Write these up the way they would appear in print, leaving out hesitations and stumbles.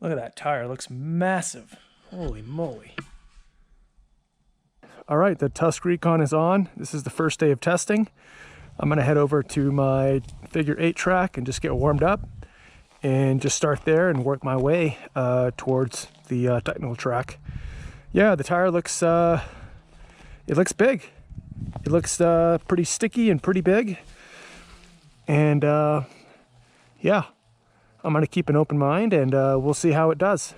Look at that tire, it looks massive. Holy moly. All right, the Tusk Recon is on. This is the first day of testing. I'm gonna head over to my figure 8 track and just get warmed up and just start there and work my way towards the technical track. Yeah, the tire looks, it looks big. It looks pretty sticky and pretty big. And yeah, I'm gonna keep an open mind and we'll see how it does.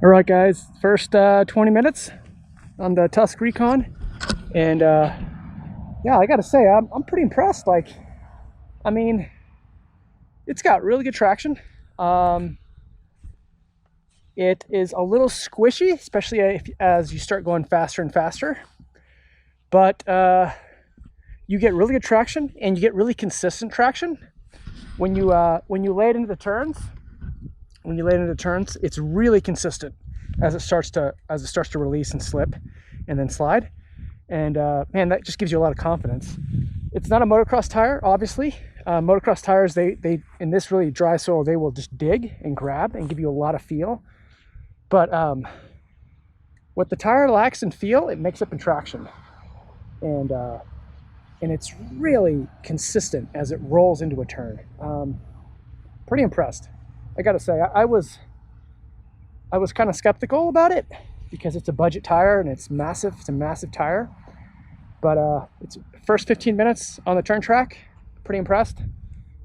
All right, guys, first 20 minutes on the Tusk Recon, and yeah, I gotta say, I'm pretty impressed. Like, I mean, it's got really good traction. It is a little squishy, especially as you start going faster and faster, but you get really good traction and you get really consistent traction when you lay it into the turns. When you lay it into turns, it's really consistent as it starts to release and slip and then slide. And man, that just gives you a lot of confidence. It's not a motocross tire, obviously. Motocross tires, they in this really dry soil, they will just dig and grab and give you a lot of feel. But what the tire lacks in feel, it makes up in traction. And it's really consistent as it rolls into a turn. Pretty impressed. I gotta say, I was kind of skeptical about it because it's a budget tire and it's massive. It's a massive tire, but it's first 15 minutes on the turn track. Pretty impressed.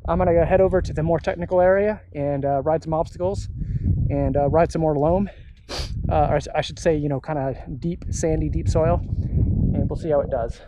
I'm gonna go head over to the more technical area and ride some obstacles and ride some more loam, or I should say, you know, kind of deep, sandy, deep soil, and we'll see how it does.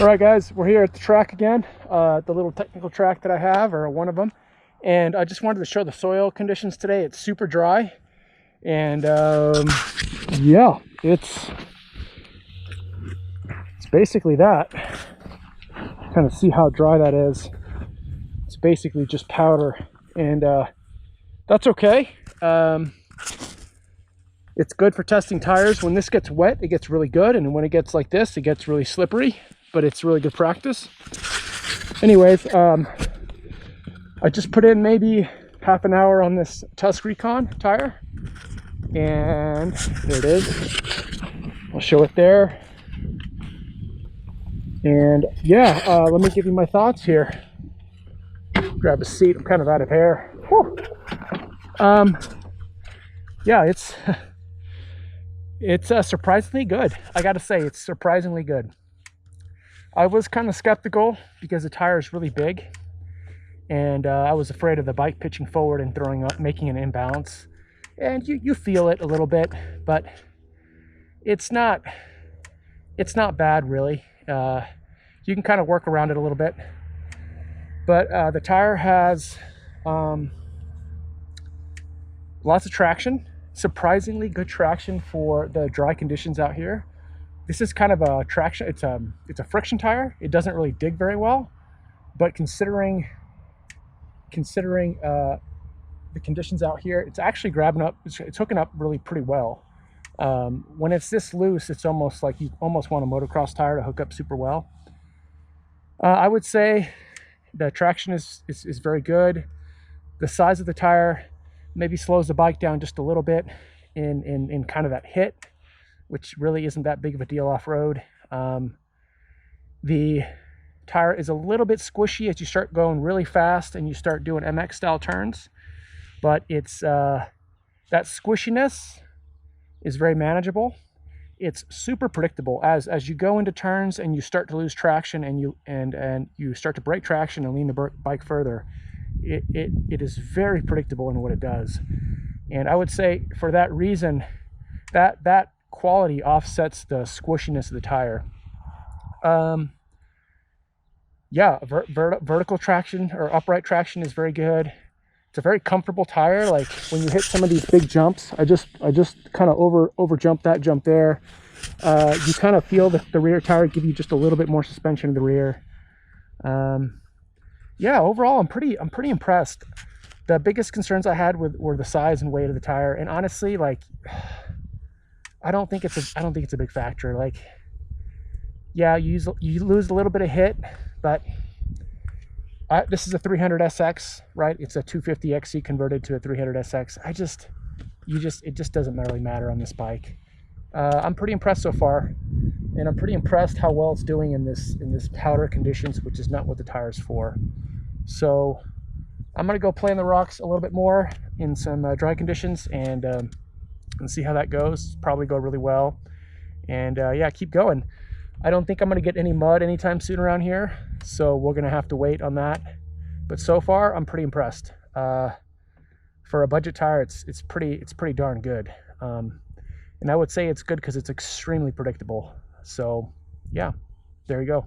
All right, guys, we're here at the track again, the little technical track that I have, or one of them. And I just wanted to show the soil conditions today. It's super dry. And yeah, it's basically that. Kind of see how dry that is. It's basically just powder. And that's okay. It's good for testing tires. When this gets wet, it gets really good, and when it gets like this, it gets really slippery, but it's really good practice. Anyways, I just put in maybe half an hour on this Tusk Recon tire, and there it is. I'll show it there. And yeah, let me give you my thoughts here. Grab a seat, I'm kind of out of hair. Whew. Yeah, it's surprisingly good. I gotta say, it's surprisingly good. I was kind of skeptical because the tire is really big, and I was afraid of the bike pitching forward and throwing up, making an imbalance. And you feel it a little bit, but it's not bad really. You can kind of work around it a little bit, but the tire has lots of traction, surprisingly good traction for the dry conditions out here. This is kind of a traction, it's a friction tire. It doesn't really dig very well, but considering the conditions out here, it's actually grabbing up, it's hooking up really pretty well. When it's this loose, it's almost like you almost want a motocross tire to hook up super well. I would say the traction is very good. The size of the tire maybe slows the bike down just a little bit in kind of that hit, which really isn't that big of a deal off-road. The tire is a little bit squishy as you start going really fast and you start doing MX style turns, but it's that squishiness is very manageable. It's super predictable as you go into turns and you start to lose traction and you start to break traction and lean the bike further. It is very predictable in what it does, and I would say for that reason, that quality offsets the squishiness of the tire. Yeah, vertical traction or upright traction is very good. It's a very comfortable tire. Like when you hit some of these big jumps, I just kind of over jumped that jump there. You kind of feel the rear tire give you just a little bit more suspension in the rear. Yeah, overall, I'm pretty impressed. The biggest concerns I had were the size and weight of the tire, and honestly, like, I don't think it's a big factor. Like, yeah, you lose a little bit of hit, but this is a 300 SX, right? It's a 250 XC converted to a 300 SX. It just doesn't really matter on this bike. I'm pretty impressed so far, and I'm pretty impressed how well it's doing in this powder conditions, which is not what the tire's for. So I'm gonna go play in the rocks a little bit more in some dry conditions and see how that goes. Probably go really well, and yeah, keep going. I don't think I'm gonna get any mud anytime soon around here, so we're gonna have to wait on that. But so far, I'm pretty impressed. For a budget tire, it's pretty darn good. And I would say it's good because it's extremely predictable. So yeah, there you go.